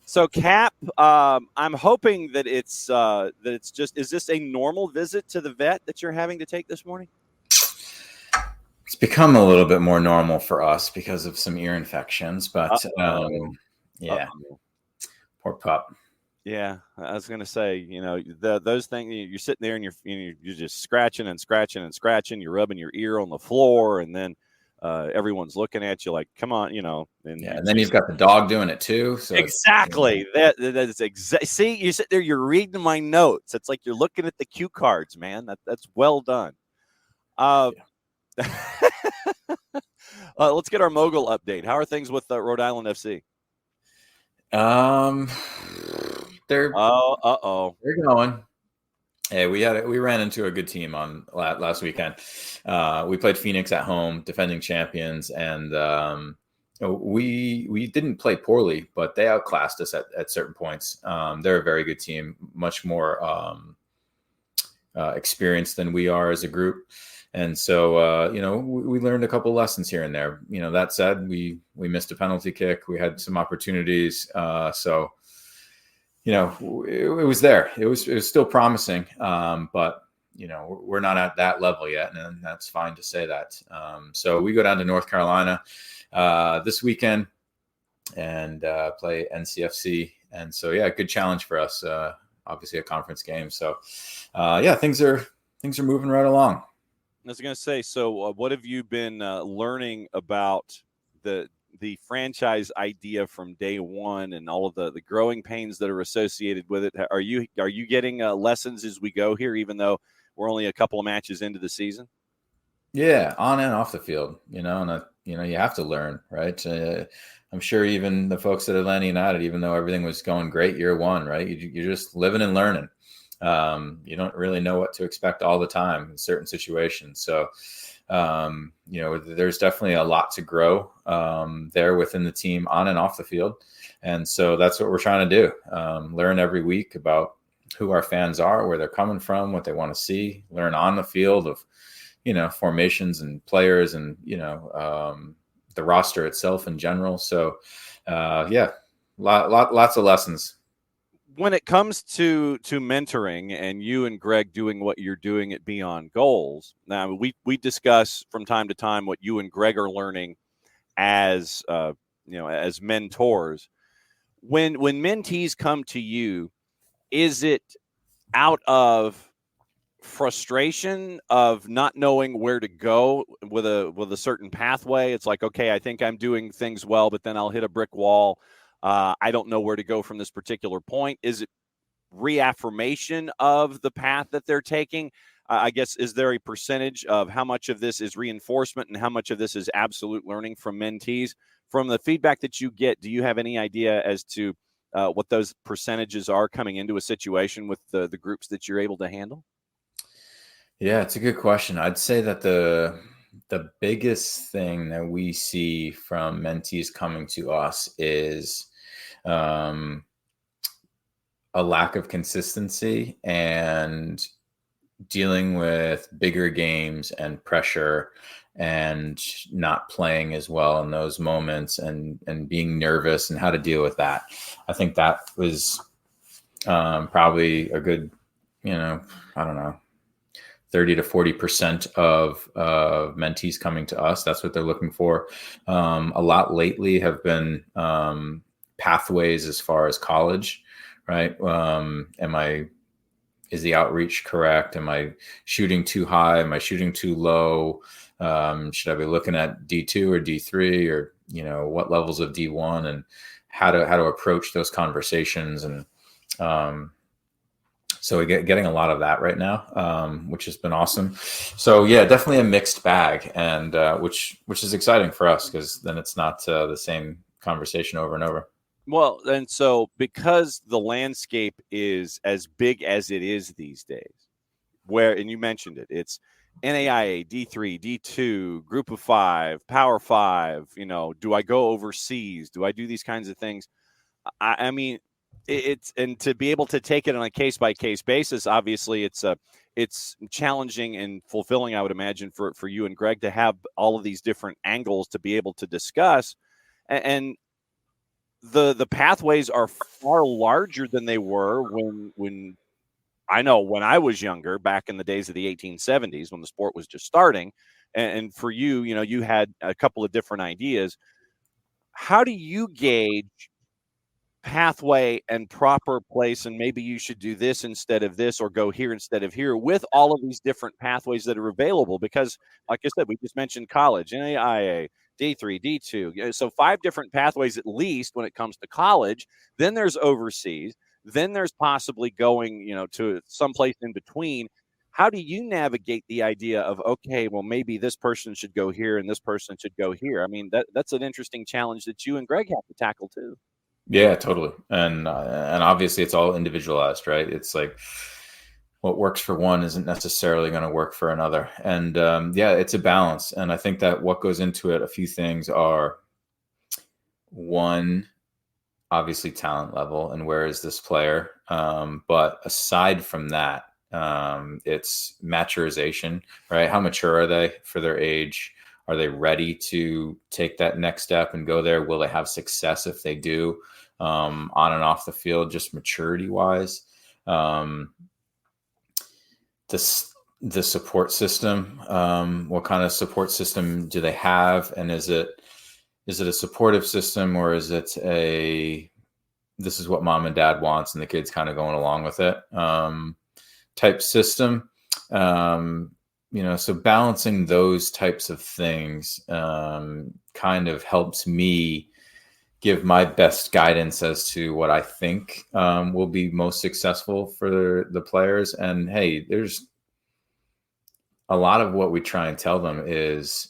So Cap, I'm hoping that it's just, is this a normal visit to the vet that you're having to take this morning? It's become a little bit more normal for us because of some ear infections, but Uh-oh. yeah, Uh-oh. poor pup. Yeah, I was going to say, those things, you're sitting there and you're just scratching and scratching and scratching. You're rubbing your ear on the floor, and then everyone's looking at you like, "Come on," and Yeah, you're and then you've just got the dog doing it too. So exactly that's exact. See, you sit there, you're reading my notes. It's like you're looking at the cue cards, man. That's well done. Uh, yeah. let's get our mogul update. How are things with Rhode Island FC? Um, they're Oh, uh-oh. they're going. Hey, we ran into a good team on last weekend. We played Phoenix at home, defending champions, and we didn't play poorly, but they outclassed us at certain points. They're a very good team, much more experienced than we are as a group. And so, we learned a couple lessons here and there. That said, we missed a penalty kick. We had some opportunities. So, it was there. It was still promising, but we're not at that level yet, and that's fine to say that. So we go down to North Carolina this weekend and play NCFC, and so yeah, good challenge for us. Obviously, a conference game. So things are moving right along. I was going to say, so what have you been learning about the franchise idea from day one and all of the growing pains that are associated with it? Are you getting lessons as we go here, even though we're only a couple of matches into the season? Yeah, on and off the field, and you have to learn, right? I'm sure even the folks at Atlanta United, even though everything was going great year one, right? You're just living and learning. You don't really know what to expect all the time in certain situations. So, there's definitely a lot to grow there within the team on and off the field. And so that's what we're trying to do. Learn every week about who our fans are, where they're coming from, what they want to see, learn on the field of, formations and players and, the roster itself in general. So, lots of lessons. When it comes to mentoring and you and Greg doing what you're doing at Beyond Goals, now we discuss from time to time what you and Greg are learning as as mentors. When mentees come to you, is it out of frustration of not knowing where to go with a certain pathway? It's like, okay, I think I'm doing things well, but then I'll hit a brick wall. I don't know where to go from this particular point. Is it reaffirmation of the path that they're taking? I guess, is there a percentage of how much of this is reinforcement and how much of this is absolute learning from mentees? From the feedback that you get, do you have any idea as to what those percentages are coming into a situation with the groups that you're able to handle? Yeah, it's a good question. I'd say that the biggest thing that we see from mentees coming to us is um, a lack of consistency and dealing with bigger games and pressure and not playing as well in those moments and being nervous and how to deal with that. I think that was probably a good, I don't know, 30 to 40% of mentees coming to us. That's what they're looking for. A lot lately have been pathways as far as college, right? Is the outreach correct? Am I shooting too high? Am I shooting too low? Should I be looking at D2 or D3 or, what levels of D1 and how to approach those conversations? And so we're getting a lot of that right now, which has been awesome. So yeah, definitely a mixed bag, and which is exciting for us because then it's not the same conversation over and over. Well, and so because the landscape is as big as it is these days, and you mentioned it, it's NAIA, D3, D2, Group of Five, Power Five. Do I go overseas? Do I do these kinds of things? I mean, it's, and to be able to take it on a case by case basis, obviously it's challenging and fulfilling, I would imagine, for you and Greg to have all of these different angles to be able to discuss. And the pathways are far larger than they were when I know when I was younger, back in the days of the 1870s when the sport was just starting. And for you, you had a couple of different ideas. How do you gauge pathway and proper place, and maybe you should do this instead of this or go here instead of here with all of these different pathways that are available? Because like I said, we just mentioned college, NAIA, D3, D2, so 5 different pathways at least when it comes to college. Then there's overseas, then there's possibly going to someplace in between. How do you navigate the idea of, okay, well, maybe this person should go here and this person should go here? I mean, that's an interesting challenge that you and Greg have to tackle too. Yeah, totally. And obviously it's all individualized, right? It's like what works for one isn't necessarily going to work for another. And yeah, it's a balance. And I think that what goes into it, a few things are, one, obviously talent level and where is this player. But aside from that, it's maturization, right? How mature are they for their age? Are they ready to take that next step and go there? Will they have success if they do, on and off the field, just maturity wise? Um, the support system. What kind of support system do they have? And is it a supportive system, or is it a this is what mom and dad wants and the kid's kind of going along with it type system? So balancing those types of things kind of helps me give my best guidance as to what I think will be most successful for the players. And hey, there's a lot of what we try and tell them is,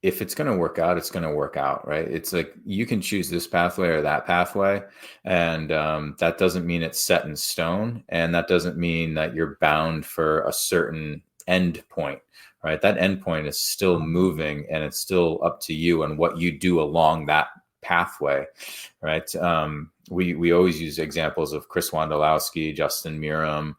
if it's going to work out, it's going to work out, right? It's like you can choose this pathway or that pathway, and that doesn't mean it's set in stone, and that doesn't mean that you're bound for a certain end point, right? That end point is still moving, and it's still up to you and what you do along that pathway, right? We always use examples of Chris Wondolowski, Justin Miram.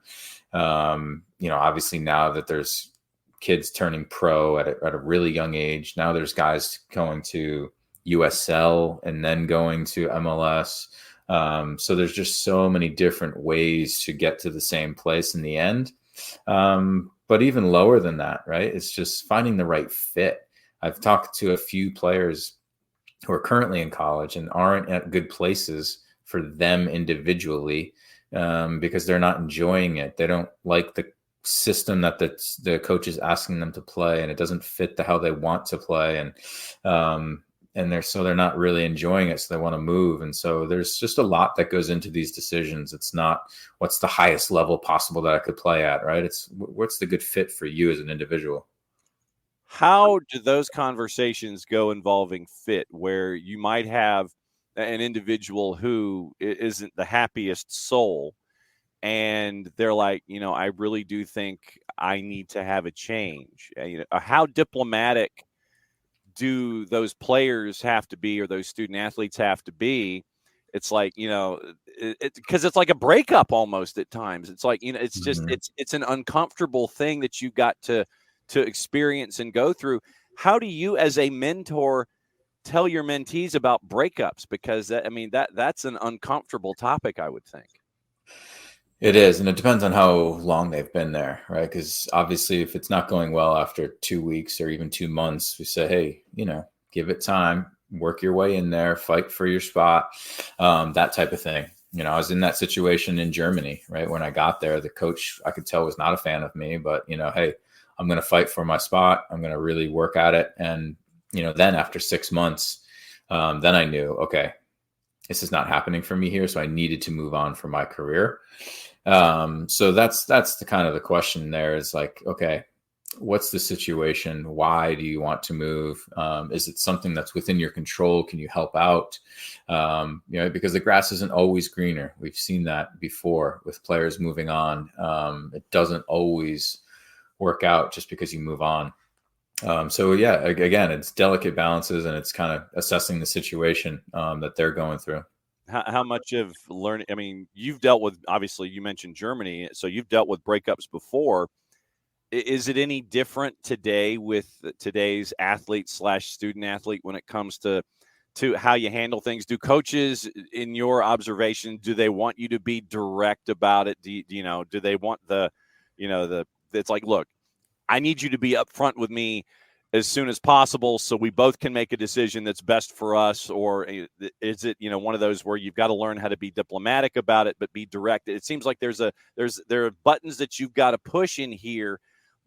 Obviously now that there's kids turning pro at a really young age. Now there's guys going to USL and then going to MLS. So there's just so many different ways to get to the same place in the end. But even lower than that, right? It's just finding the right fit. I've talked to a few players who are currently in college and aren't at good places for them individually, because they're not enjoying it. They don't like the system that the coach is asking them to play, and it doesn't fit how they want to play, and they're not really enjoying it, so they want to move. And so there's just a lot that goes into these decisions. It's not what's the highest level possible that I could play at, right? It's what's the good fit for you as an individual. How do those conversations go involving fit, where you might have an individual who isn't the happiest soul, and they're like, I really do think I need to have a change? How diplomatic do those players have to be, or those student athletes have to be? It's like, because it's like a breakup almost at times. It's like, it's just, Mm-hmm. it's an uncomfortable thing that you've got to experience and go through. How do you, as a mentor, tell your mentees about breakups? Because that's an uncomfortable topic, I would think. It is, and it depends on how long they've been there, right? Because obviously, if it's not going well after 2 weeks or even 2 months, we say, hey, give it time, work your way in there, fight for your spot, that type of thing. I was in that situation in Germany, right? When I got there, the coach, I could tell, was not a fan of me, but, hey, I'm going to fight for my spot. I'm going to really work at it. And, then after 6 months, then I knew, okay, this is not happening for me here. So I needed to move on for my career. So that's the kind of the question there is like, okay, what's the situation? Why do you want to move? Is it something that's within your control? Can you help out? Because the grass isn't always greener. We've seen that before with players moving on. It doesn't always work out just because you move on. So yeah, again, it's delicate balances, and it's kind of assessing the situation that they're going through. How much of learning, you've dealt with, obviously you mentioned Germany, so you've dealt with breakups before. Is it any different today with today's athlete / student athlete when it comes to to how you handle things? Do coaches, in your observation, do they want you to be direct about it? Do they want it's like, look, I need you to be upfront with me as soon as possible so we both can make a decision that's best for us? Or is it, one of those where you've got to learn how to be diplomatic about it, but be direct? It seems like there are buttons that you've got to push in here,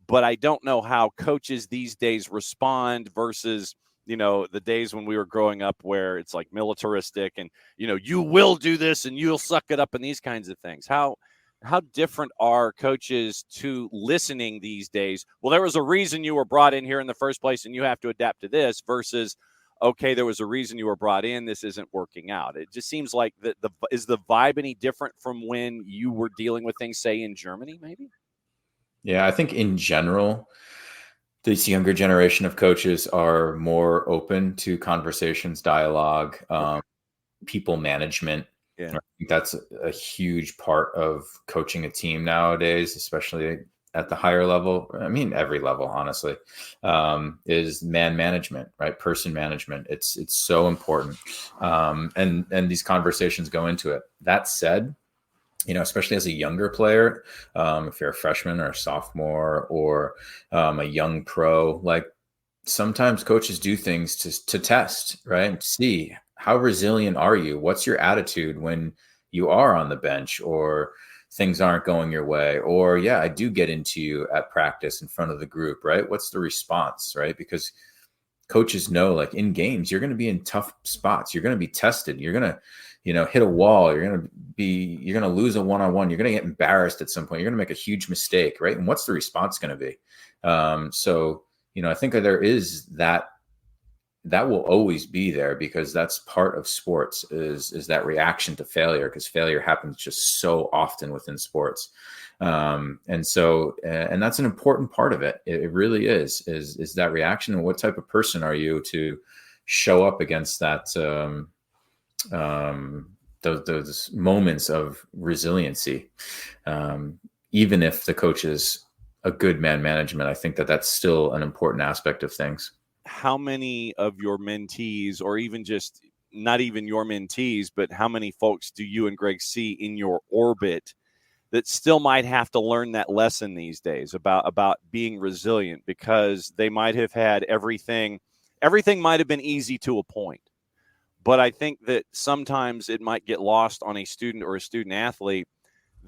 but I don't know how coaches these days respond versus, the days when we were growing up where it's like militaristic and, you will do this and you'll suck it up and these kinds of things. How different are coaches to listening these days? Well, there was a reason you were brought in here in the first place and you have to adapt to this, versus, okay, there was a reason you were brought in. This isn't working out. It just seems like is the vibe any different from when you were dealing with things, say, in Germany, maybe? Yeah, I think in general, this younger generation of coaches are more open to conversations, dialogue, people management. Yeah. I think that's a huge part of coaching a team nowadays, especially at the higher level. I mean, every level, honestly, is man management, right? Person management. It's so important. And these conversations go into it. That said, especially as a younger player, if you're a freshman or a sophomore or a young pro, like sometimes coaches do things to test, right? And see how resilient are you? What's your attitude when you are on the bench or things aren't going your way? Or, yeah, I do get into you at practice in front of the group, right? What's the response, right? Because coaches know, like, in games, you're going to be in tough spots. You're going to be tested. You're going to, hit a wall. You're going to lose a one-on-one. You're going to get embarrassed at some point. You're going to make a huge mistake, right? And what's the response going to be? So, I think there is that will always be there, because that's part of sports is that reaction to failure, because failure happens just so often within sports. And that's an important part of it. It really is that reaction. And what type of person are you to show up against that, those moments of resiliency? Even if the coach is a good man management, I think that's still an important aspect of things. How many of your mentees, or even just not even your mentees, but how many folks do you and Greg see in your orbit that still might have to learn that lesson these days about being resilient? Because they might have had everything might have been easy to a point. But I think that sometimes it might get lost on a student or a student athlete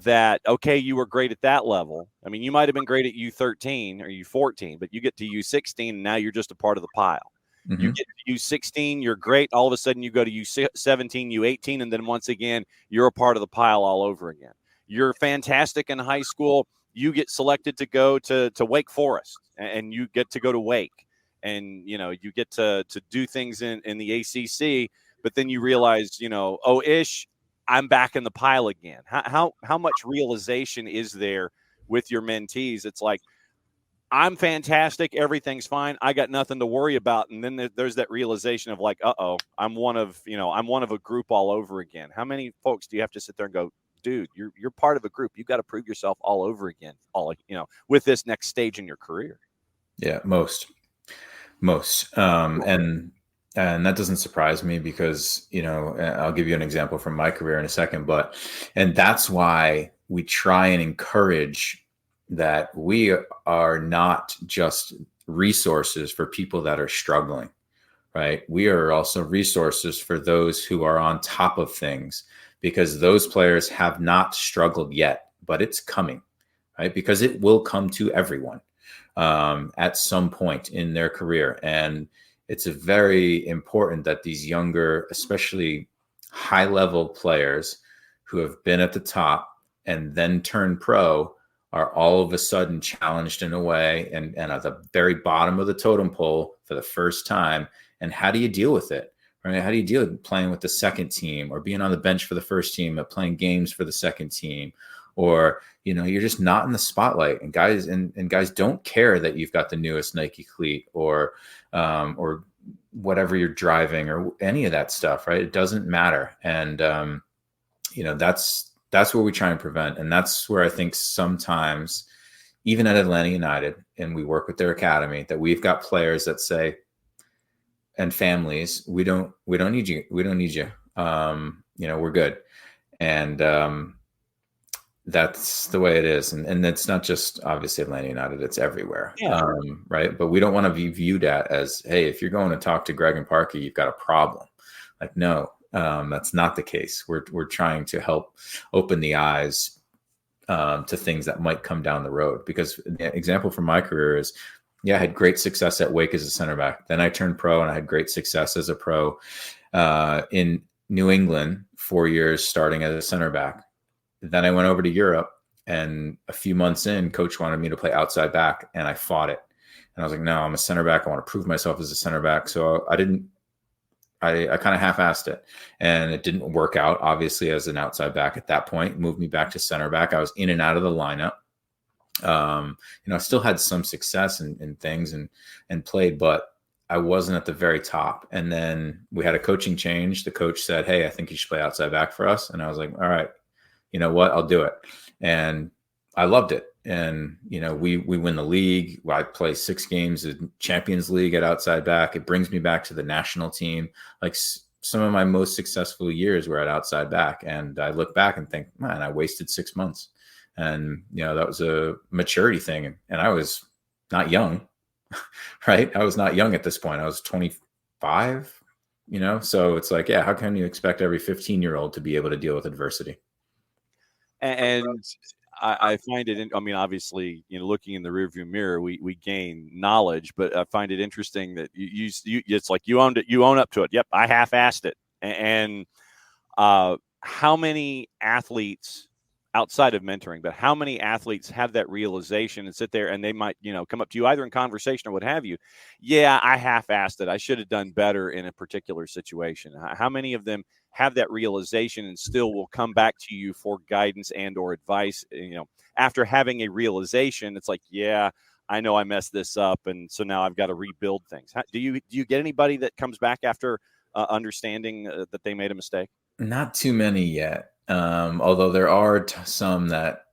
that, okay, you were great at that level. I mean, you might have been great at U13 or U14, but you get to U16 and now you're just a part of the pile. Mm-hmm. You get to U16, you're great. All of a sudden you go to U17, U18, and then once again, you're a part of the pile all over again. You're fantastic in high school. You get selected to go to Wake Forest, and you get to go to Wake, and, you get to do things in the ACC, but then you realize, I'm back in the pile again. How much realization is there with your mentees? It's like, I'm fantastic. Everything's fine. I got nothing to worry about. And then there's that realization of like, I'm one of a group all over again. How many folks do you have to sit there and go, dude, you're part of a group. You've got to prove yourself all over again, with this next stage in your career? Yeah, most. And that doesn't surprise me, because, I'll give you an example from my career in a second, and that's why we try and encourage that we are not just resources for people that are struggling, right? We are also resources for those who are on top of things, because those players have not struggled yet, but it's coming, right? Because it will come to everyone at some point in their career. And it's very important that these younger, especially high-level players who have been at the top and then turn pro are all of a sudden challenged in a way and at the very bottom of the totem pole for the first time. And how do you deal with it? Right? How do you deal with playing with the second team, or being on the bench for the first team, but playing games for the second team? Or, you're just not in the spotlight, and guys don't care that you've got the newest Nike cleat or whatever you're driving or any of that stuff, right? It doesn't matter. And, that's what we try and prevent. And that's where I think sometimes, even at Atlanta United, and we work with their academy, that we've got players that say, and families, we don't need you. We don't need you. We're good. And that's the way it is. And it's not just obviously Atlanta United, it's everywhere. Yeah. Right. But we don't want to be viewed as, hey, if you're going to talk to Greg and Parker, you've got a problem. Like, no, that's not the case. We're trying to help open the eyes to things that might come down the road. Because the example from my career is, I had great success at Wake as a center back. Then I turned pro and I had great success as a pro in New England, 4 years starting as a center back. Then I went over to Europe, and a few months in, coach wanted me to play outside back, and I fought it. And I was like, no, I'm a center back. I want to prove myself as a center back. So I kind of half-assed it, and it didn't work out, obviously, as an outside back at that point. Moved me back to center back. I was in and out of the lineup. I still had some success in things and played, but I wasn't at the very top. And then we had a coaching change. The coach said, hey, I think you should play outside back for us. And I was like, all right, you know what? I'll do it. And I loved it. And, we win the league. I play 6 games in Champions League at outside back. It brings me back to the national team. Like some of my most successful years were at outside back. And I look back and think, man, I wasted 6 months. And, that was a maturity thing. And I was not young, right? I was not young at this point. I was 25, so it's like, how can you expect every 15-year-old to be able to deal with adversity? And I find it, obviously, looking in the rearview mirror, we gain knowledge, but I find it interesting that you it's like you owned it, you own up to it. Yep, I half-assed it. And how many athletes outside of mentoring, but how many athletes have that realization and sit there and they might, come up to you either in conversation or what have you? Yeah, I half-assed it. I should have done better in a particular situation. How many of them have that realization and still will come back to you for guidance and or advice, after having a realization? It's like, yeah, I know I messed this up, and so now I've got to rebuild things. Do you get anybody that comes back after understanding that they made a mistake? Not too many yet. Although there are some that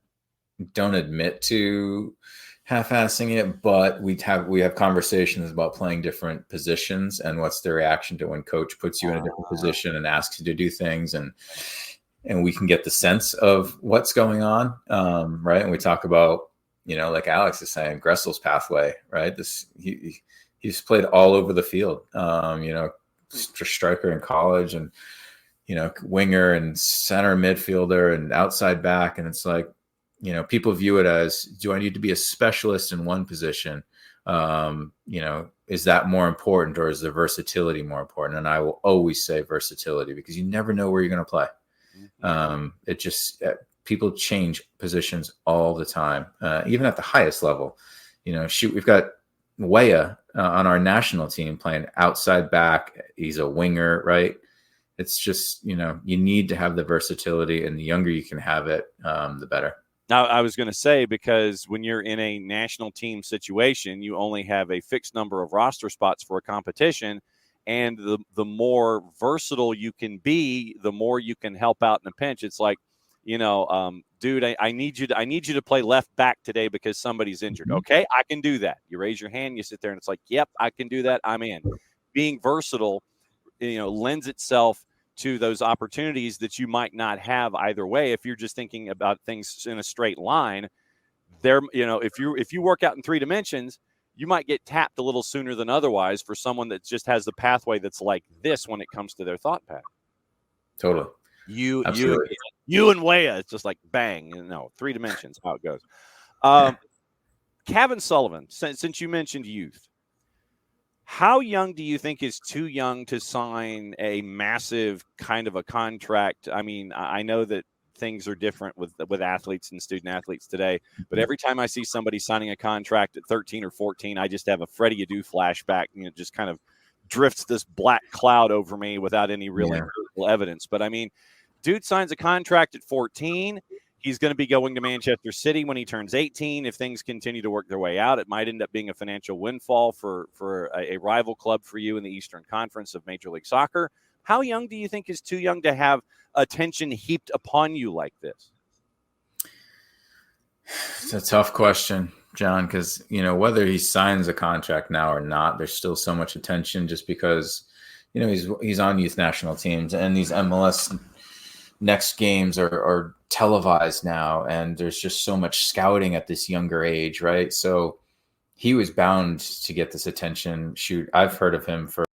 don't admit to half-assing it, but we have conversations about playing different positions and what's the reaction to when coach puts you in a different position and asks you to do things, and we can get the sense of what's going on, right? And we talk about, like Alex is saying, Gressel's pathway, right? He's played all over the field, striker in college, and winger and center midfielder and outside back. And it's like, people view it as, do I need to be a specialist in one position? Is that more important, or is the versatility more important? And I will always say versatility, because you never know where you're going to play. It just, people change positions all the time, even at the highest level. We've got Weah on our national team playing outside back. He's a winger, right? It's just, you need to have the versatility, and the younger you can have it, the better. Now, I was going to say, because when you're in a national team situation, you only have a fixed number of roster spots for a competition. And the more versatile you can be, the more you can help out in a pinch. It's like, dude, I need you to play left back today because somebody's injured. Mm-hmm. Okay, I can do that. You raise your hand, you sit there, and it's like, yep, I can do that. I'm in. Being versatile, lends itself to those opportunities that you might not have either way. If you're just thinking about things in a straight line, there, if you work out in 3 dimensions, you might get tapped a little sooner than otherwise for someone that just has the pathway that's like this when it comes to their thought pattern. Totally. You and Weah, it's just like bang. 3 dimensions, how it goes. Kevin Sullivan, since you mentioned youth, how young do you think is too young to sign a massive kind of a contract? I mean, I know that things are different with athletes and student athletes today, but every time I see somebody signing a contract at 13 or 14, I just have a Freddie Adu flashback. Just kind of drifts this black cloud over me without any real empirical evidence. But I mean, dude signs a contract at 14. He's going to be going to Manchester City when he turns 18. If things continue to work their way out, it might end up being a financial windfall for a rival club for you in the Eastern Conference of Major League Soccer. How young do you think is too young to have attention heaped upon you like this? It's a tough question. John, because whether he signs a contract now or not, there's still so much attention just because he's on youth national teams, and these MLS next games are televised now, and there's just so much scouting at this younger age, right? So he was bound to get this attention. Shoot, I've heard of him for